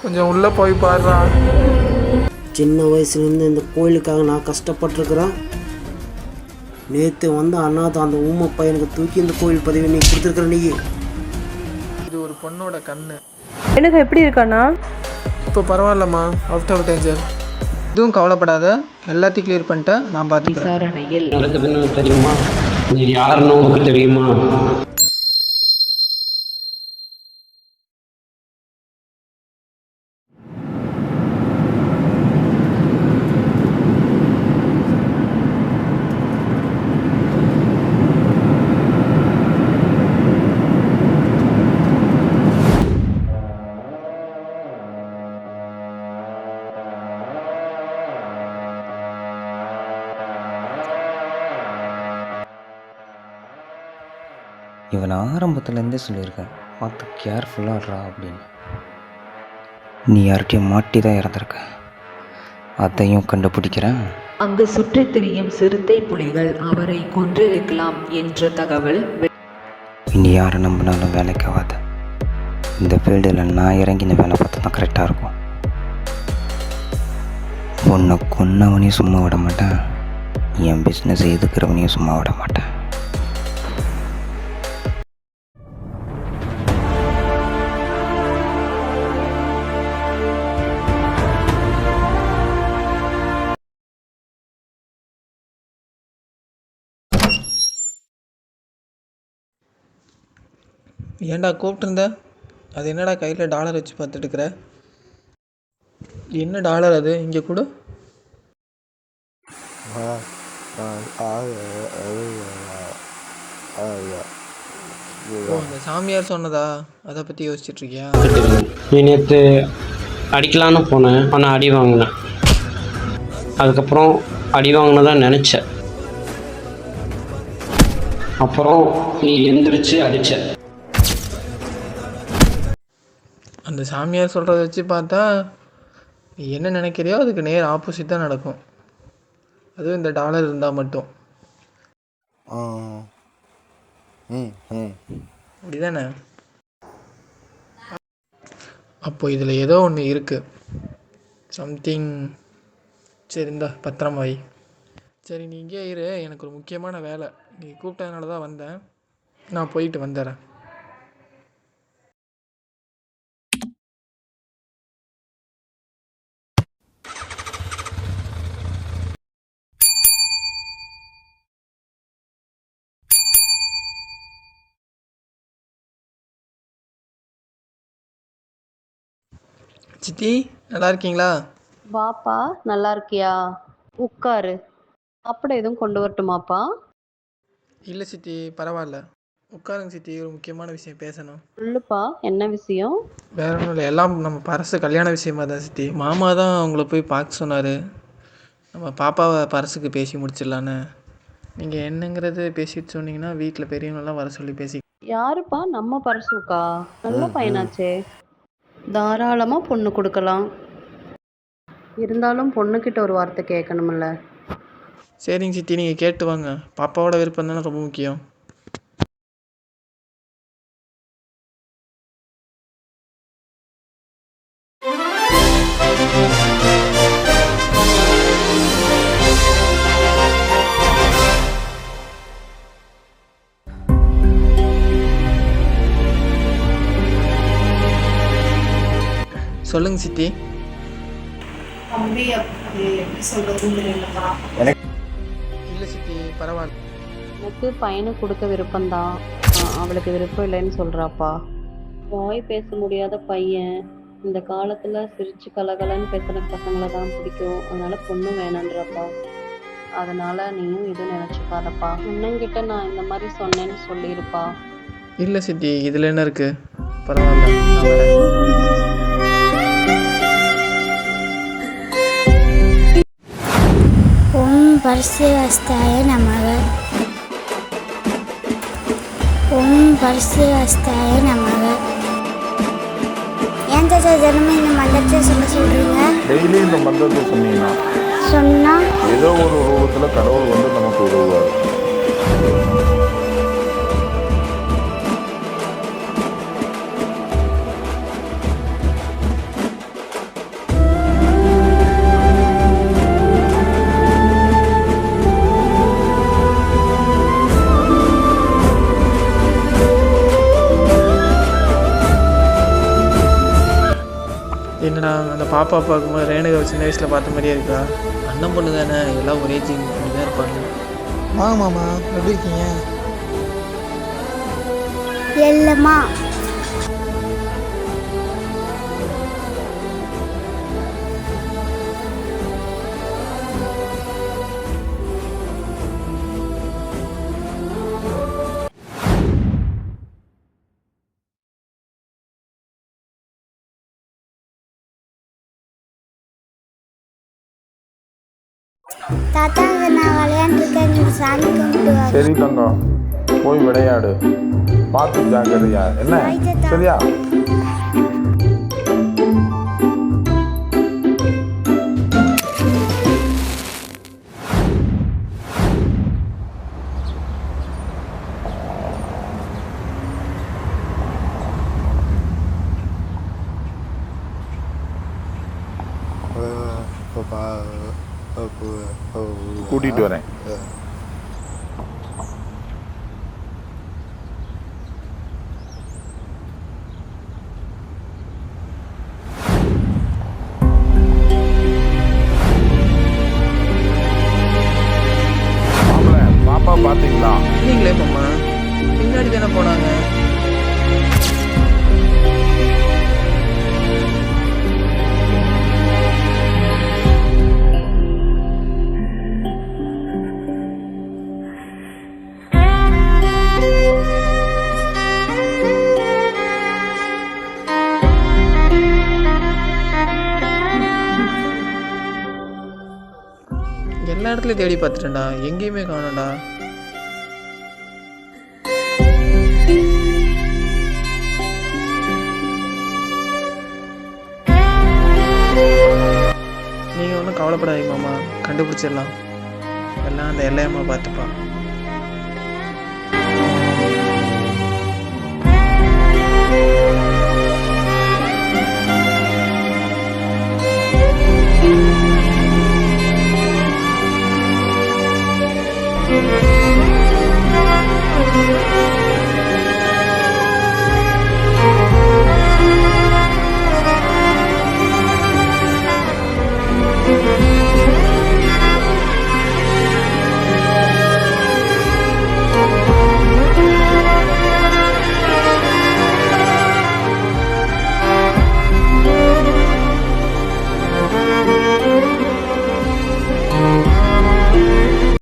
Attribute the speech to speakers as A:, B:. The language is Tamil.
A: கொஞ்சம் உள்ளே போய் பாடுறா.
B: சின்ன வயசுலேருந்து இந்த கோயிலுக்காக நான் கஷ்டப்பட்டுருக்குறேன். நேற்று வந்து அண்ணாத அந்த ஊமை பையனுக்கு தூக்கி இந்த கோயில் பதவி நீ கொடுத்துருக்குற. நீ
A: இது ஒரு பொண்ணோட கண்ணு.
C: எனக்கு எப்படி இருக்காண்ணா?
A: இப்போ பரவாயில்லம்மா, அவுட் ஆஃப் டேஞ்சர். எதுவும் கவலைப்படாத, எல்லாத்தையும் கிளியர் பண்ணிட்டேன், நான் பார்த்துக்கிறேன்.
D: விசாரணையில் நடக்குதுன்னு தெரியுமா? நீ யாருன்னு உங்களுக்கு தெரியுமா?
E: இவன் ஆரம்பத்துலேருந்தே சொல்லியிருக்கேன், பார்த்து கேர்ஃபுல்லாகிறா அப்படின்னு. நீ யார்கிட்டையும் மாட்டி தான் இறந்துருக்க, அதையும் கண்டுபிடிக்கிறேன்.
F: அங்கு சுற்றித் திரியும் சிறுத்தை புலிகள் அவரை கொன்றிருக்கலாம் என்ற தகவல்.
E: இனி யாரை நம்பினாலும் வேலைக்கு ஆகாது. இந்த ஃபீல்டில் நான் இறங்கின வேலை பார்த்து தான் கரெக்டாக இருக்கும். உன்னை கொன்னவனையும் சும்மா விட மாட்டேன், என் பிஸ்னஸை எதுக்குறவனையும் சும்மா விட மாட்டேன்.
A: ஏன்டா கூப்பிட்டுருந்த? அது என்னடா கையில் டாலர் வச்சு பார்த்துட்டு இருக்கிற? என்ன டாலர் அது? இங்கே கூட அந்த சாமியார் சொன்னதா? அதை பற்றி யோசிச்சுட்ருக்கியா?
D: நீ நேற்று அடிக்கலான்னு போனேன், ஆனால் அடி வாங்கினேன். அதுக்கப்புறம் அடி வாங்கினதான் நினச்சேன். அப்புறம் நீ எந்திரிச்சு அடித்த.
A: அந்த சாமியார் சொல்கிறத வச்சு பார்த்தா நீ என்ன நினைக்கிறியோ அதுக்கு நேர் ஆப்போசிட் தான் நடக்கும். அதுவும் இந்த டாலர் இருந்தால் மட்டும். அப்படிதானே? அப்போ இதில் ஏதோ ஒன்று இருக்குது, சம்திங். சரி, இந்த பத்திரமா வை. சரி, நீ இங்கே இரு, எனக்கு ஒரு முக்கியமான வேலை. நீ கூப்பிட்டதுனால தான் வந்தேன், நான் போயிட்டு வந்துடுறேன். சித்தி, நல்லா இருக்கீங்களா?
G: வாப்பா, நல்லா இருக்கியா? உட்காரு. சாப்பிட எதுவும் கொண்டு வரட்டுமாப்பா?
A: இல்லை சித்தி, பரவாயில்ல, உட்காருங்க சித்தி. ஒரு முக்கியமான விஷயம் பேசணும்.
G: சொல்லுப்பா, என்ன விஷயம்?
A: வேற ஒன்றும் இல்லை, எல்லாம் நம்ம பரசு கல்யாண விஷயமா தான் சித்தி. மாமா தான் உங்களை போய் பார்க்க சொன்னார், நம்ம பாப்பாவை பரசுக்கு பேசி முடிச்சிடலான்னு. நீங்கள் என்னங்கிறது பேசிட்டு சொன்னீங்கன்னா வீட்டில் பெரியவங்கெல்லாம் வர சொல்லி பேசி.
G: யாருப்பா? நம்ம பரசுக்கா? நல்ல பையனாச்சே, தாராளமா பொண்ணு கொடுக்கலாம். இருந்தாலும் பொண்ணுக்கிட்ட ஒரு வார்த்தை கேட்கணும்ல.
A: சரிங்க சித்தி, நீங்கள் கேட்டு வாங்க. பாப்பாவோட விருப்பம் தானே ரொம்ப முக்கியம். சொல்லுங்க சித்தி. இல்லை சித்தி, பரவாயில்ல.
G: எனக்கு பையனுக்கு கொடுக்க விருப்பம்தான், அவளுக்கு விருப்பம் இல்லைன்னு சொல்றாப்பா. வாய் பேச முடியாத பையன். இந்த காலத்துல சிரிச்சு கலகலன்னு பேசுற பசங்களை தான் பிடிக்கும். அதனால பொண்ணு வேணான்றப்பா. அதனால நீயும் எதுவும் நினைச்சுக்காதப்பா. அண்ணங்கிட்ட நான் இந்த மாதிரி சொன்னேன்னு சொல்லியிருப்பா.
A: இல்லை சித்தி, இதில் என்ன இருக்குது? பரவாயில்ல, நான் வரேன்.
H: ஓம் பரசிவஸ்தாய நமக. ஓம் பரசிவஸ்தாய நமக. ஏன் தாத்தா தினமும் இந்த மந்திரத்தை சொல்கிறீங்க?
I: டெய்லி இந்த மந்திரத்தை
H: சொன்னா
I: ஏதோ ஒரு ரூபத்தில் கடவுள் வந்து நமக்கு உதவுவார்.
A: என்னடா அந்த பாப்பா பார்க்கும்போது ரேணுகா சின்ன வயசில் பார்த்த மாதிரியே இருக்கா? அண்ணன் பொண்ணு தானே, எல்லாம் ஒரே ஜீன் பண்ணி தான் இருப்பாங்க.
C: வாங்க மாமா, எப்படி இருக்கீங்க?
H: எல்லம்மா தாத்தா நான் விளையாண்டுருக்கேன், நீங்கள் சாமி கும்பிட்டு வாங்க.
I: சரி தங்கம், போய் விளையாடு, பார்த்து ஜாக்கிரதையா என்ன, சரியா? கூட்டிட்டு வரேன். பாப்பா பாத்தீங்களா?
A: நீங்களே மாமா, பின்னாடி தானே போனாங்க. எல்லா இடத்துலையும் தேடி பார்த்துட்டேன்டா, எங்கேயுமே காணோம்டா. நீங்கள் ஒன்றும் கவலைப்படாதீங்க மாமா, கண்டுபிடிச்சிடலாம். எல்லாம் அந்த எல்லையம்மா பார்த்துப்பா.